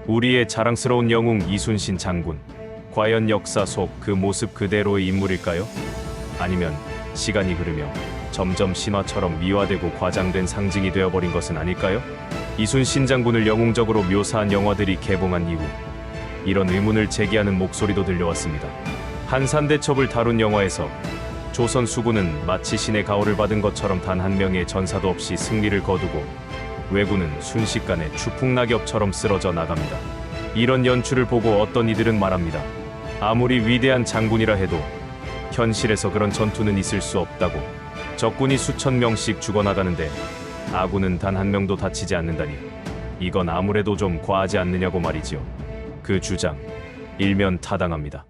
우리의 자랑스러운 영웅 이순신 장군. 과연 역사 속 그 모습 그대로의 인물일까요? 아니면 시간이 흐르며 점점 신화처럼 미화되고 과장된 상징이 되어버린 것은 아닐까요? 이순신 장군을 영웅적으로 묘사한 영화들이 개봉한 이후 이런 의문을 제기하는 목소리도 들려왔습니다. 한산대첩을 다룬 영화에서 조선 수군은 마치 신의 가호를 받은 것처럼 단 한 명의 전사도 없이 승리를 거두고 왜군은 순식간에 추풍낙엽처럼 쓰러져 나갑니다. 이런 연출을 보고 어떤 이들은 말합니다. 아무리 위대한 장군이라 해도 현실에서 그런 전투는 있을 수 없다고. 적군이 수천 명씩 죽어나가는데 아군은 단 한 명도 다치지 않는다니 이건 아무래도 좀 과하지 않느냐고 말이지요. 그 주장 일면 타당합니다.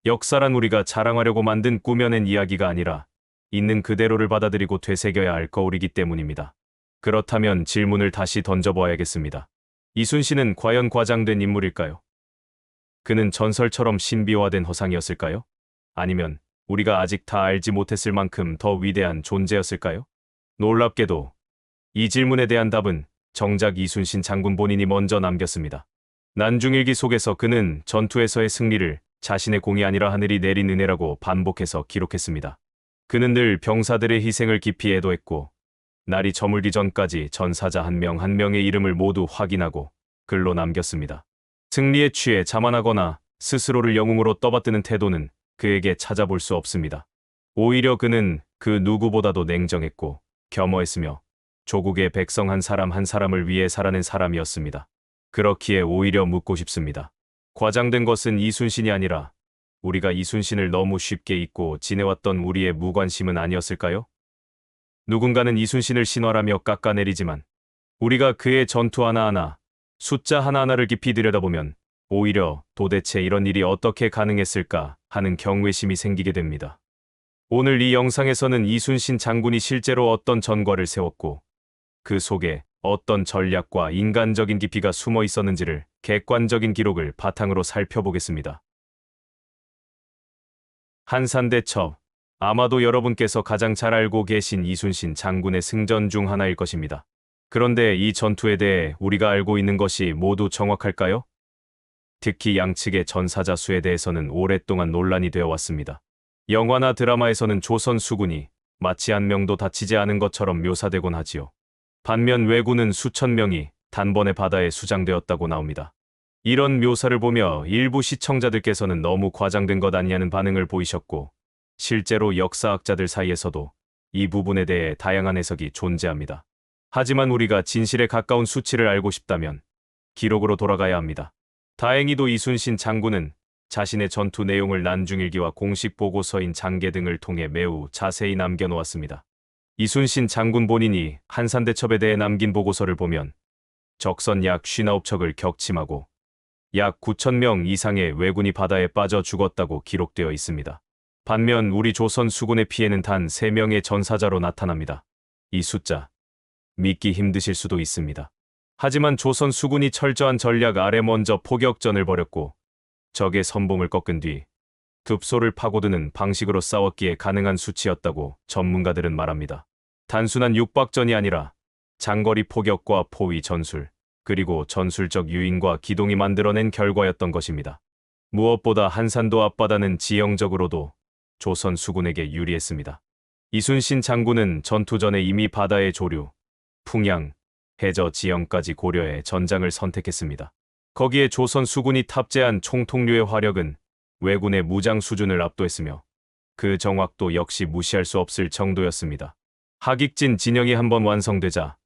역사란 우리가 자랑하려고 만든 꾸며낸 이야기가 아니라 있는 그대로를 받아들이고 되새겨야 할 거울이기 때문입니다. 그렇다면 질문을 다시 던져보아야겠습니다. 이순신은 과연 과장된 인물일까요? 그는 전설처럼 신비화된 허상이었을까요? 아니면 우리가 아직 다 알지 못했을 만큼 더 위대한 존재였을까요? 놀랍게도 이 질문에 대한 답은 정작 이순신 장군 본인이 먼저 남겼습니다. 난중일기 속에서 그는 전투에서의 승리를 자신의 공이 아니라 하늘이 내린 은혜라고 반복해서 기록했습니다. 그는 늘 병사들의 희생을 깊이 애도했고 날이 저물기 전까지 전사자 한 명 한 명의 이름을 모두 확인하고 글로 남겼습니다. 승리에 취해 자만하거나 스스로를 영웅으로 떠받드는 태도는 그에게 찾아볼 수 없습니다. 오히려 그는 그 누구보다도 냉정했고 겸허했으며 조국의 백성 한 사람 한 사람을 위해 살아낸 사람이었습니다. 그렇기에 오히려 묻고 싶습니다. 과장된 것은 이순신이 아니라 우리가 이순신을 너무 쉽게 잊고 지내왔던 우리의 무관심은 아니었을까요? 누군가는 이순신을 신화라며 깎아내리지만 우리가 그의 전투 하나하나, 숫자 하나하나를 깊이 들여다보면 오히려 도대체 이런 일이 어떻게 가능했을까 하는 경외심이 생기게 됩니다. 오늘 이 영상에서는 이순신 장군이 실제로 어떤 전과를 세웠고 그 속에 어떤 전략과 인간적인 깊이가 숨어 있었는지를 객관적인 기록을 바탕으로 살펴보겠습니다. 한산대첩, 아마도 여러분께서 가장 잘 알고 계신 이순신 장군의 승전 중 하나일 것입니다. 그런데 이 전투에 대해 우리가 알고 있는 것이 모두 정확할까요? 특히 양측의 전사자 수에 대해서는 오랫동안 논란이 되어 왔습니다. 영화나 드라마에서는 조선 수군이 마치 한 명도 다치지 않은 것처럼 묘사되곤 하지요. 반면 왜군은 수천 명이 단번에 바다에 수장되었다고 나옵니다. 이런 묘사를 보며 일부 시청자들께서는 너무 과장된 것 아니냐는 반응을 보이셨고 실제로 역사학자들 사이에서도 이 부분에 대해 다양한 해석이 존재합니다. 하지만 우리가 진실에 가까운 수치를 알고 싶다면 기록으로 돌아가야 합니다. 다행히도 이순신 장군은 자신의 전투 내용을 난중일기와 공식 보고서인 장계 등을 통해 매우 자세히 남겨놓았습니다. 이순신 장군 본인이 한산대첩에 대해 남긴 보고서를 보면 적선 약 59척을 격침하고 약 9,000명 이상의 왜군이 바다에 빠져 죽었다고 기록되어 있습니다. 반면 우리 조선 수군의 피해는 단 3명의 전사자로 나타납니다. 이 숫자 믿기 힘드실 수도 있습니다. 하지만 조선 수군이 철저한 전략 아래 먼저 포격전을 벌였고 적의 선봉을 꺾은 뒤 급소를 파고드는 방식으로 싸웠기에 가능한 수치였다고 전문가들은 말합니다. 단순한 육박전이 아니라 장거리 포격과 포위 전술, 그리고 전술적 유인과 기동이 만들어낸 결과였던 것입니다. 무엇보다 한산도 앞바다는 지형적으로도 조선 수군에게 유리했습니다. 이순신 장군은 전투 전에 이미 바다의 조류, 풍양, 해저 지형까지 고려해 전장을 선택했습니다. 거기에 조선 수군이 탑재한 총통류의 화력은 왜군의 무장 수준을 압도했으며 그 정확도 역시 무시할 수 없을 정도였습니다. 하객진 진영이 한번 완성되자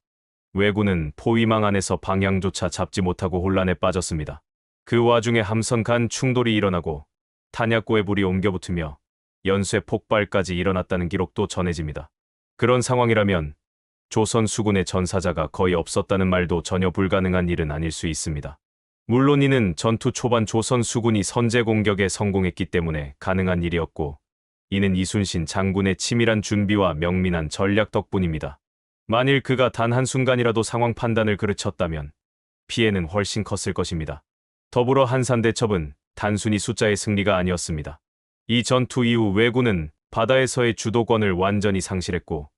왜군은 포위망 안에서 방향조차 잡지 못하고 혼란에 빠졌습니다. 그 와중에 함선 간 충돌이 일어나고 탄약고에 불이 옮겨붙으며 연쇄 폭발까지 일어났다는 기록도 전해집니다. 그런 상황이라면 조선 수군의 전사자가 거의 없었다는 말도 전혀 불가능한 일은 아닐 수 있습니다. 물론 이는 전투 초반 조선 수군이 선제 공격에 성공했기 때문에 가능한 일이었고 이는 이순신 장군의 치밀한 준비와 명민한 전략 덕분입니다. 만일 그가 단 한순간이라도 상황 판단을 그르쳤다면 피해는 훨씬 컸을 것입니다. 더불어 한산대첩은 단순히 숫자의 승리가 아니었습니다. 이 전투 이후 왜군은 바다에서의 주도권을 완전히 상실했고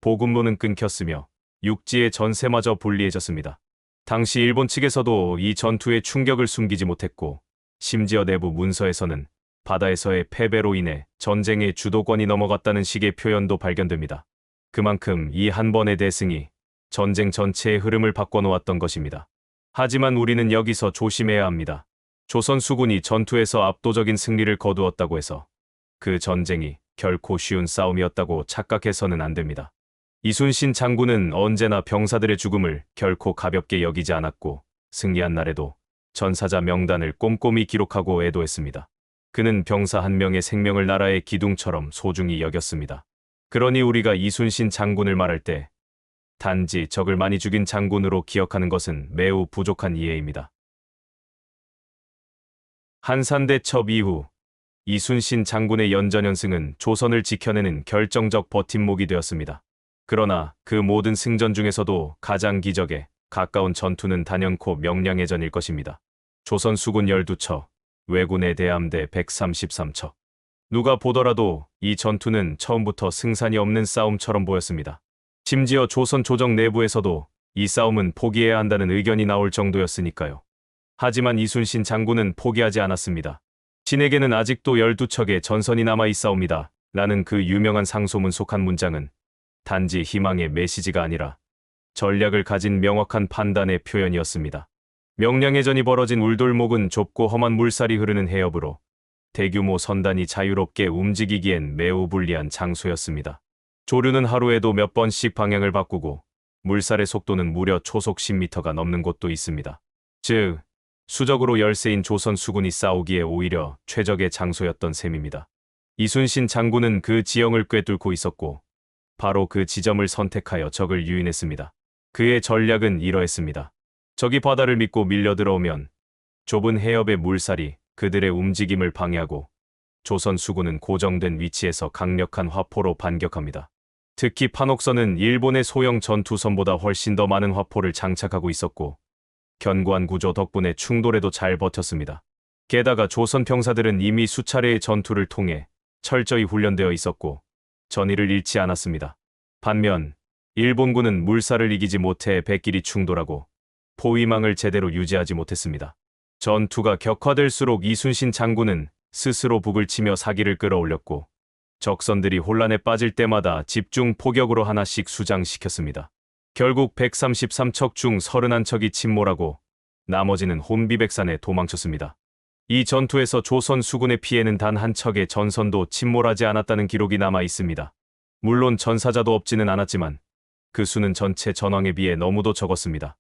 보급로는 끊겼으며 육지의 전세마저 불리해졌습니다. 당시 일본 측에서도 이 전투의 충격을 숨기지 못했고, 심지어 내부 문서에서는 바다에서의 패배로 인해 전쟁의 주도권이 넘어갔다는 식의 표현도 발견됩니다. 그만큼 이 한 번의 대승이 전쟁 전체의 흐름을 바꿔놓았던 것입니다. 하지만 우리는 여기서 조심해야 합니다. 조선 수군이 전투에서 압도적인 승리를 거두었다고 해서 그 전쟁이 결코 쉬운 싸움이었다고 착각해서는 안 됩니다. 이순신 장군은 언제나 병사들의 죽음을 결코 가볍게 여기지 않았고, 승리한 날에도 전사자 명단을 꼼꼼히 기록하고 애도했습니다. 그는 병사 한 명의 생명을 나라의 기둥처럼 소중히 여겼습니다. 그러니 우리가 이순신 장군을 말할 때 단지 적을 많이 죽인 장군으로 기억하는 것은 매우 부족한 이해입니다. 한산대첩 이후 이순신 장군의 연전연승은 조선을 지켜내는 결정적 버팀목이 되었습니다. 그러나 그 모든 승전 중에서도 가장 기적에 가까운 전투는 단연코 명량해전일 것입니다. 조선 수군 12척, 왜군의 대함대 133척. 누가 보더라도 이 전투는 처음부터 승산이 없는 싸움처럼 보였습니다. 심지어 조선 조정 내부에서도 이 싸움은 포기해야 한다는 의견이 나올 정도였으니까요. 하지만 이순신 장군은 포기하지 않았습니다. 신에게는 아직도 12척의 전선이 남아 있사옵니다. 라는 그 유명한 상소문 속한 문장은 단지 희망의 메시지가 아니라 전략을 가진 명확한 판단의 표현이었습니다. 명량해전이 벌어진 울돌목은 좁고 험한 물살이 흐르는 해협으로 대규모 선단이 자유롭게 움직이기엔 매우 불리한 장소였습니다. 조류는 하루에도 몇 번씩 방향을 바꾸고 물살의 속도는 무려 초속 10m가 넘는 곳도 있습니다. 즉, 수적으로 열세인 조선 수군이 싸우기에 오히려 최적의 장소였던 셈입니다. 이순신 장군은 그 지형을 꿰뚫고 있었고 바로 그 지점을 선택하여 적을 유인했습니다. 그의 전략은 이러했습니다. 적이 바다를 믿고 밀려 들어오면 좁은 해협의 물살이 그들의 움직임을 방해하고 조선 수군은 고정된 위치에서 강력한 화포로 반격합니다. 특히 판옥선은 일본의 소형 전투선보다 훨씬 더 많은 화포를 장착하고 있었고 견고한 구조 덕분에 충돌에도 잘 버텼습니다. 게다가 조선 병사들은 이미 수차례의 전투를 통해 철저히 훈련되어 있었고 전의를 잃지 않았습니다. 반면 일본군은 물살을 이기지 못해 백길이 충돌하고 포위망을 제대로 유지하지 못했습니다. 전투가 격화될수록 이순신 장군은 스스로 북을 치며 사기를 끌어올렸고 적선들이 혼란에 빠질 때마다 집중 포격으로 하나씩 수장시켰습니다. 결국 133척 중 31척이 침몰하고 나머지는 혼비백산에 도망쳤습니다. 이 전투에서 조선 수군의 피해는 단 한 척의 전선도 침몰하지 않았다는 기록이 남아 있습니다. 물론 전사자도 없지는 않았지만 그 수는 전체 전황에 비해 너무도 적었습니다.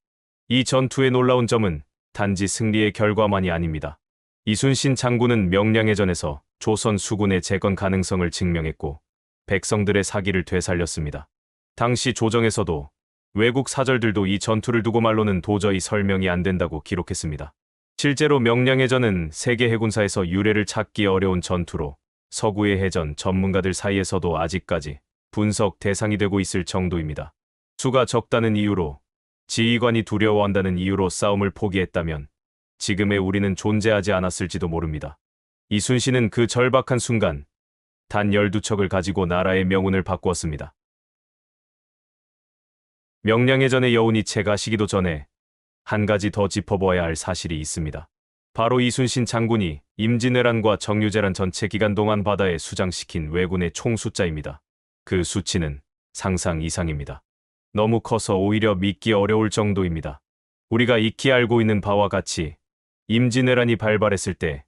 이 전투의 놀라운 점은 단지 승리의 결과만이 아닙니다. 이순신 장군은 명량해전에서 조선 수군의 재건 가능성을 증명했고 백성들의 사기를 되살렸습니다. 당시 조정에서도 외국 사절들도 이 전투를 두고 말로는 도저히 설명이 안 된다고 기록했습니다. 실제로 명량해전은 세계 해군사에서 유례를 찾기 어려운 전투로 서구의 해전 전문가들 사이에서도 아직까지 분석 대상이 되고 있을 정도입니다. 수가 적다는 이유로, 지휘관이 두려워한다는 이유로 싸움을 포기했다면 지금의 우리는 존재하지 않았을지도 모릅니다. 이순신은 그 절박한 순간 단 12척을 가지고 나라의 명운을 바꾸었습니다. 명량해전의 여운이 채가 시기도 전에 한 가지 더 짚어보아야 할 사실이 있습니다. 바로 이순신 장군이 임진왜란과 정유재란 전체 기간 동안 바다에 수장시킨 왜군의 총 숫자입니다. 그 수치는 상상 이상입니다. 너무 커서 오히려 믿기 어려울 정도입니다. 우리가 익히 알고 있는 바와 같이 임진왜란이 발발했을 때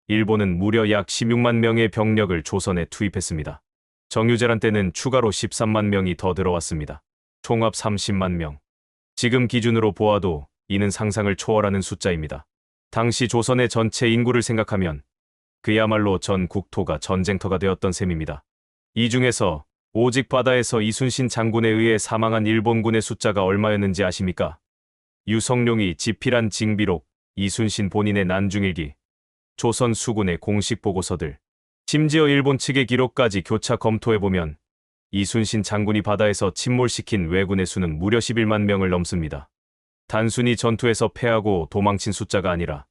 일본은 무려 약 16만 명의 병력을 조선에 투입했습니다. 정유재란 때는 추가로 13만 명이 더 들어왔습니다. 총합 30만 명. 지금 기준으로 보아도 이는 상상을 초월하는 숫자입니다. 당시 조선의 전체 인구를 생각하면 그야말로 전 국토가 전쟁터가 되었던 셈입니다. 이 중에서 오직 바다에서 이순신 장군에 의해 사망한 일본군의 숫자가 얼마였는지 아십니까? 유성룡이 집필한 징비록, 이순신 본인의 난중일기, 조선 수군의 공식 보고서들, 심지어 일본 측의 기록까지 교차 검토해보면 이순신 장군이 바다에서 침몰시킨 왜군의 수는 무려 11만 명을 넘습니다. 단순히 전투에서 패하고 도망친 숫자가 아니라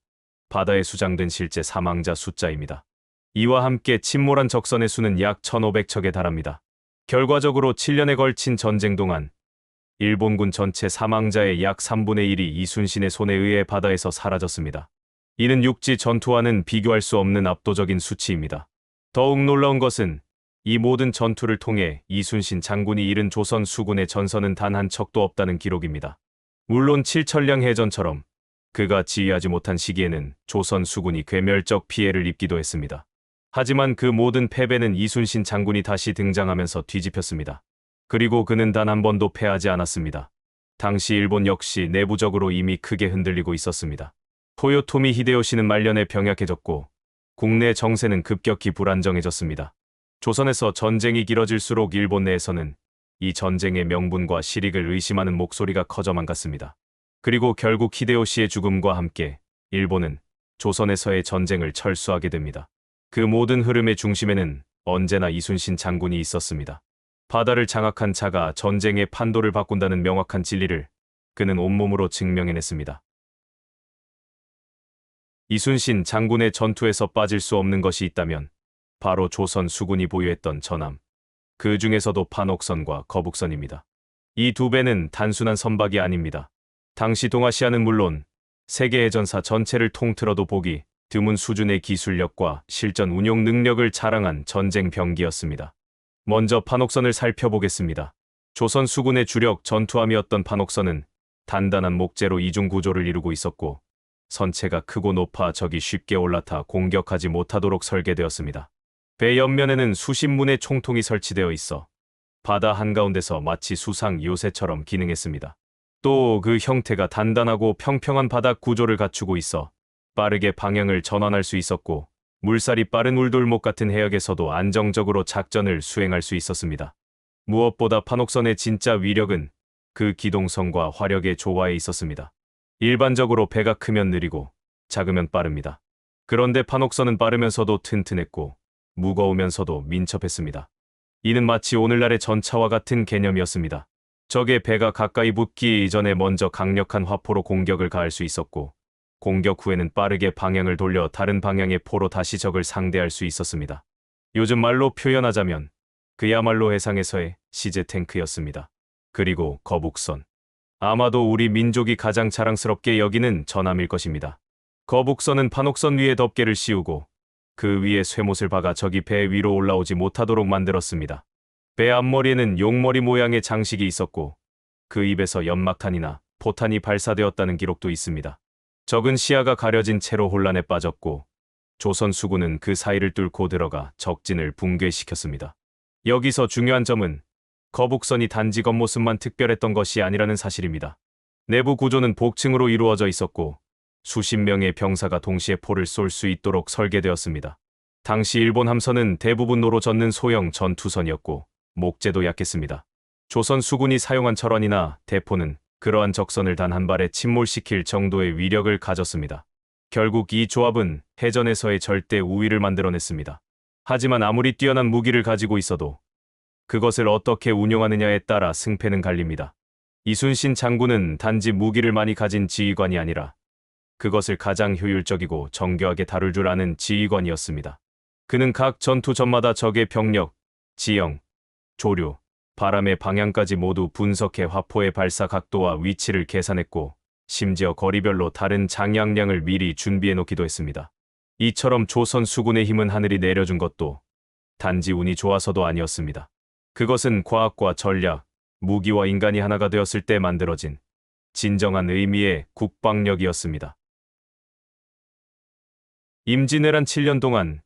바다에 수장된 실제 사망자 숫자입니다. 이와 함께 침몰한 적선의 수는 약 1,500척에 달합니다. 결과적으로 7년에 걸친 전쟁 동안 일본군 전체 사망자의 약 3분의 1이 이순신의 손에 의해 바다에서 사라졌습니다. 이는 육지 전투와는 비교할 수 없는 압도적인 수치입니다. 더욱 놀라운 것은 이 모든 전투를 통해 이순신 장군이 잃은 조선 수군의 전선은 단 한 척도 없다는 기록입니다. 물론 칠천량 해전처럼 그가 지휘하지 못한 시기에는 조선 수군이 괴멸적 피해를 입기도 했습니다. 하지만 그 모든 패배는 이순신 장군이 다시 등장하면서 뒤집혔습니다. 그리고 그는 단 한 번도 패하지 않았습니다. 당시 일본 역시 내부적으로 이미 크게 흔들리고 있었습니다. 토요토미 히데요시는 말년에 병약해졌고 국내 정세는 급격히 불안정해졌습니다. 조선에서 전쟁이 길어질수록 일본 내에서는 이 전쟁의 명분과 실익을 의심하는 목소리가 커져만 갔습니다. 그리고 결국 히데요시의 죽음과 함께 일본은 조선에서의 전쟁을 철수하게 됩니다. 그 모든 흐름의 중심에는 언제나 이순신 장군이 있었습니다. 바다를 장악한 자가 전쟁의 판도를 바꾼다는 명확한 진리를 그는 온몸으로 증명해냈습니다. 이순신 장군의 전투에서 빠질 수 없는 것이 있다면 바로 조선 수군이 보유했던 전함, 그 중에서도 판옥선과 거북선입니다. 이 두 배는 단순한 선박이 아닙니다. 당시 동아시아는 물론 세계 해전사 전체를 통틀어도 보기 드문 수준의 기술력과 실전 운용 능력을 자랑한 전쟁 병기였습니다. 먼저 판옥선을 살펴보겠습니다. 조선 수군의 주력 전투함이었던 판옥선은 단단한 목재로 이중 구조를 이루고 있었고 선체가 크고 높아 적이 쉽게 올라타 공격하지 못하도록 설계되었습니다. 배 옆면에는 수십 문의 총통이 설치되어 있어 바다 한가운데서 마치 수상 요새처럼 기능했습니다. 또 그 형태가 단단하고 평평한 바닥 구조를 갖추고 있어 빠르게 방향을 전환할 수 있었고 물살이 빠른 울돌목 같은 해역에서도 안정적으로 작전을 수행할 수 있었습니다. 무엇보다 판옥선의 진짜 위력은 그 기동성과 화력의 조화에 있었습니다. 일반적으로 배가 크면 느리고 작으면 빠릅니다. 그런데 판옥선은 빠르면서도 튼튼했고 무거우면서도 민첩했습니다. 이는 마치 오늘날의 전차와 같은 개념이었습니다. 적의 배가 가까이 붙기 이전에 먼저 강력한 화포로 공격을 가할 수 있었고 공격 후에는 빠르게 방향을 돌려 다른 방향의 포로 다시 적을 상대할 수 있었습니다. 요즘 말로 표현하자면 그야말로 해상에서의 시제 탱크였습니다. 그리고 거북선. 아마도 우리 민족이 가장 자랑스럽게 여기는 전함일 것입니다. 거북선은 판옥선 위에 덮개를 씌우고 그 위에 쇠못을 박아 적이 배 위로 올라오지 못하도록 만들었습니다. 배 앞머리에는 용머리 모양의 장식이 있었고 그 입에서 연막탄이나 포탄이 발사되었다는 기록도 있습니다. 적은 시야가 가려진 채로 혼란에 빠졌고 조선 수군은 그 사이를 뚫고 들어가 적진을 붕괴시켰습니다. 여기서 중요한 점은 거북선이 단지 겉모습만 특별했던 것이 아니라는 사실입니다. 내부 구조는 복층으로 이루어져 있었고 수십 명의 병사가 동시에 포를 쏠 수 있도록 설계되었습니다. 당시 일본 함선은 대부분 노로 젓는 소형 전투선이었고 목재도 약했습니다. 조선 수군이 사용한 철원이나 대포는 그러한 적선을 단 한 발에 침몰시킬 정도의 위력을 가졌습니다. 결국 이 조합은 해전에서의 절대 우위를 만들어냈습니다. 하지만 아무리 뛰어난 무기를 가지고 있어도 그것을 어떻게 운용하느냐에 따라 승패는 갈립니다. 이순신 장군은 단지 무기를 많이 가진 지휘관이 아니라 그것을 가장 효율적이고 정교하게 다룰 줄 아는 지휘관이었습니다. 그는 각 전투 전마다 적의 병력, 지형, 조류, 바람의 방향까지 모두 분석해 화포의 발사 각도와 위치를 계산했고 심지어 거리별로 다른 장약량을 미리 준비해 놓기도 했습니다. 이처럼 조선 수군의 힘은 하늘이 내려준 것도 단지 운이 좋아서도 아니었습니다. 그것은 과학과 전략, 무기와 인간이 하나가 되었을 때 만들어진 진정한 의미의 국방력이었습니다. 임진왜란 7년 동안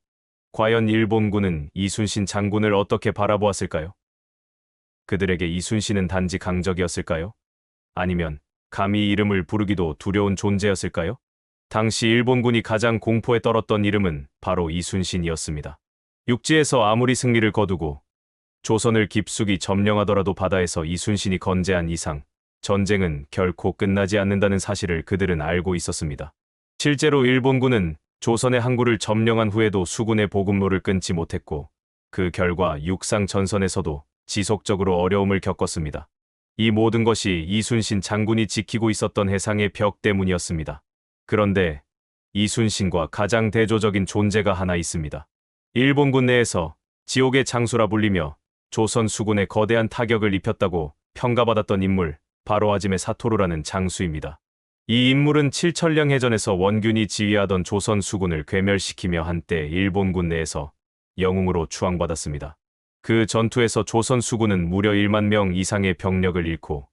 과연 일본군은 이순신 장군을 어떻게 바라보았을까요? 그들에게 이순신은 단지 강적이었을까요? 아니면 감히 이름을 부르기도 두려운 존재였을까요? 당시 일본군이 가장 공포에 떨었던 이름은 바로 이순신이었습니다. 육지에서 아무리 승리를 거두고 조선을 깊숙이 점령하더라도 바다에서 이순신이 건재한 이상 전쟁은 결코 끝나지 않는다는 사실을 그들은 알고 있었습니다. 실제로 일본군은 조선의 항구를 점령한 후에도 수군의 보급로를 끊지 못했고 그 결과 육상 전선에서도 지속적으로 어려움을 겪었습니다. 이 모든 것이 이순신 장군이 지키고 있었던 해상의 벽 때문이었습니다. 그런데 이순신과 가장 대조적인 존재가 하나 있습니다. 일본군 내에서 지옥의 장수라 불리며 조선 수군에 거대한 타격을 입혔다고 평가받았던 인물, 바로 하지메 사토루라는 장수입니다. 이 인물은 칠천령 해전에서 원균이 지휘하던 조선 수군을 괴멸시키며 한때 일본군 내에서 영웅으로 추앙받았습니다. 그 전투에서 조선 수군은 무려 1만 명 이상의 병력을 잃고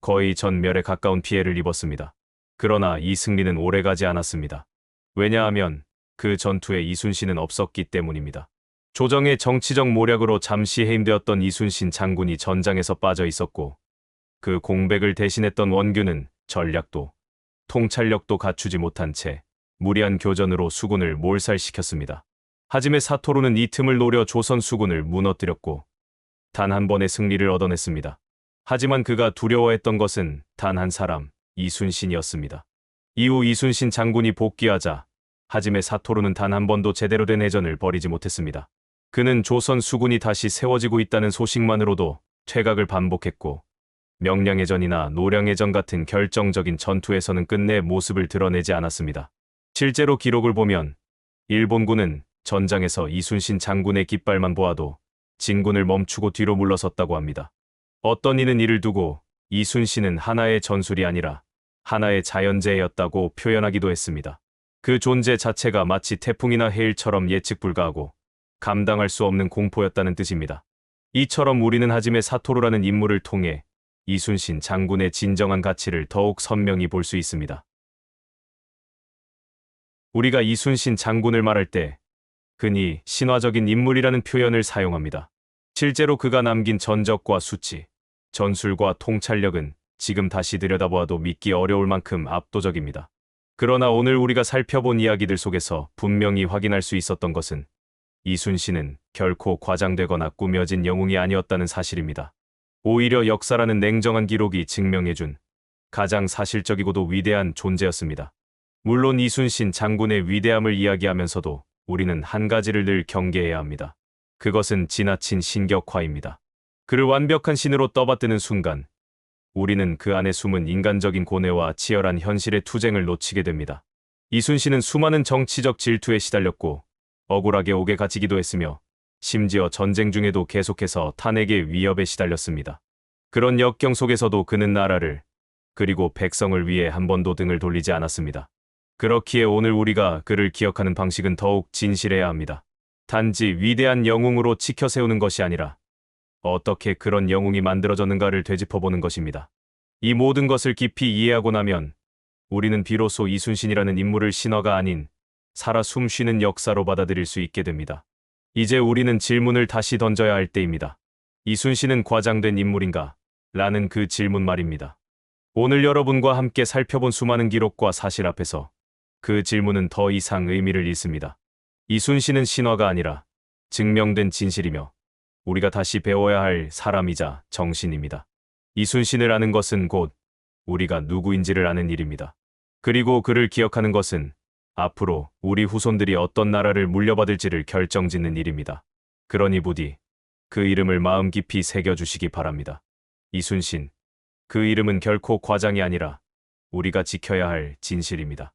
거의 전멸에 가까운 피해를 입었습니다. 그러나 이 승리는 오래가지 않았습니다. 왜냐하면 그 전투에 이순신은 없었기 때문입니다. 조정의 정치적 모략으로 잠시 해임되었던 이순신 장군이 전장에서 빠져 있었고 그 공백을 대신했던 원균은 전략도 통찰력도 갖추지 못한 채 무리한 교전으로 수군을 몰살시켰습니다. 하지메 사토루는 이 틈을 노려 조선 수군을 무너뜨렸고 단 한 번의 승리를 얻어냈습니다. 하지만 그가 두려워했던 것은 단 한 사람, 이순신이었습니다. 이후 이순신 장군이 복귀하자 하지메 사토루는 단 한 번도 제대로 된 해전을 벌이지 못했습니다. 그는 조선 수군이 다시 세워지고 있다는 소식만으로도 퇴각을 반복했고 명량해전이나 노량해전 같은 결정적인 전투에서는 끝내 모습을 드러내지 않았습니다. 실제로 기록을 보면 일본군은 전장에서 이순신 장군의 깃발만 보아도 진군을 멈추고 뒤로 물러섰다고 합니다. 어떤 이는 이를 두고 이순신은 하나의 전술이 아니라 하나의 자연재해였다고 표현하기도 했습니다. 그 존재 자체가 마치 태풍이나 해일처럼 예측 불가하고 감당할 수 없는 공포였다는 뜻입니다. 이처럼 우리는 하지메 사토루라는 인물을 통해 이순신 장군의 진정한 가치를 더욱 선명히 볼 수 있습니다. 우리가 이순신 장군을 말할 때 흔히 신화적인 인물이라는 표현을 사용합니다. 실제로 그가 남긴 전적과 수치, 전술과 통찰력은 지금 다시 들여다보아도 믿기 어려울 만큼 압도적입니다. 그러나 오늘 우리가 살펴본 이야기들 속에서 분명히 확인할 수 있었던 것은 이순신은 결코 과장되거나 꾸며진 영웅이 아니었다는 사실입니다. 오히려 역사라는 냉정한 기록이 증명해준 가장 사실적이고도 위대한 존재였습니다. 물론 이순신 장군의 위대함을 이야기하면서도 우리는 한 가지를 늘 경계해야 합니다. 그것은 지나친 신격화입니다. 그를 완벽한 신으로 떠받드는 순간 우리는 그 안에 숨은 인간적인 고뇌와 치열한 현실의 투쟁을 놓치게 됩니다. 이순신은 수많은 정치적 질투에 시달렸고 억울하게 옥에 갇히기도 했으며 심지어 전쟁 중에도 계속해서 탄핵의 위협에 시달렸습니다. 그런 역경 속에서도 그는 나라를 그리고 백성을 위해 한 번도 등을 돌리지 않았습니다. 그렇기에 오늘 우리가 그를 기억하는 방식은 더욱 진실해야 합니다. 단지 위대한 영웅으로 지켜세우는 것이 아니라 어떻게 그런 영웅이 만들어졌는가를 되짚어보는 것입니다. 이 모든 것을 깊이 이해하고 나면 우리는 비로소 이순신이라는 인물을 신화가 아닌 살아 숨쉬는 역사로 받아들일 수 있게 됩니다. 이제 우리는 질문을 다시 던져야 할 때입니다. 이순신은 과장된 인물인가? 라는 그 질문 말입니다. 오늘 여러분과 함께 살펴본 수많은 기록과 사실 앞에서 그 질문은 더 이상 의미를 잃습니다. 이순신은 신화가 아니라 증명된 진실이며 우리가 다시 배워야 할 사람이자 정신입니다. 이순신을 아는 것은 곧 우리가 누구인지를 아는 일입니다. 그리고 그를 기억하는 것은 앞으로 우리 후손들이 어떤 나라를 물려받을지를 결정짓는 일입니다. 그러니 부디 그 이름을 마음 깊이 새겨주시기 바랍니다. 이순신, 그 이름은 결코 과장이 아니라 우리가 지켜야 할 진실입니다.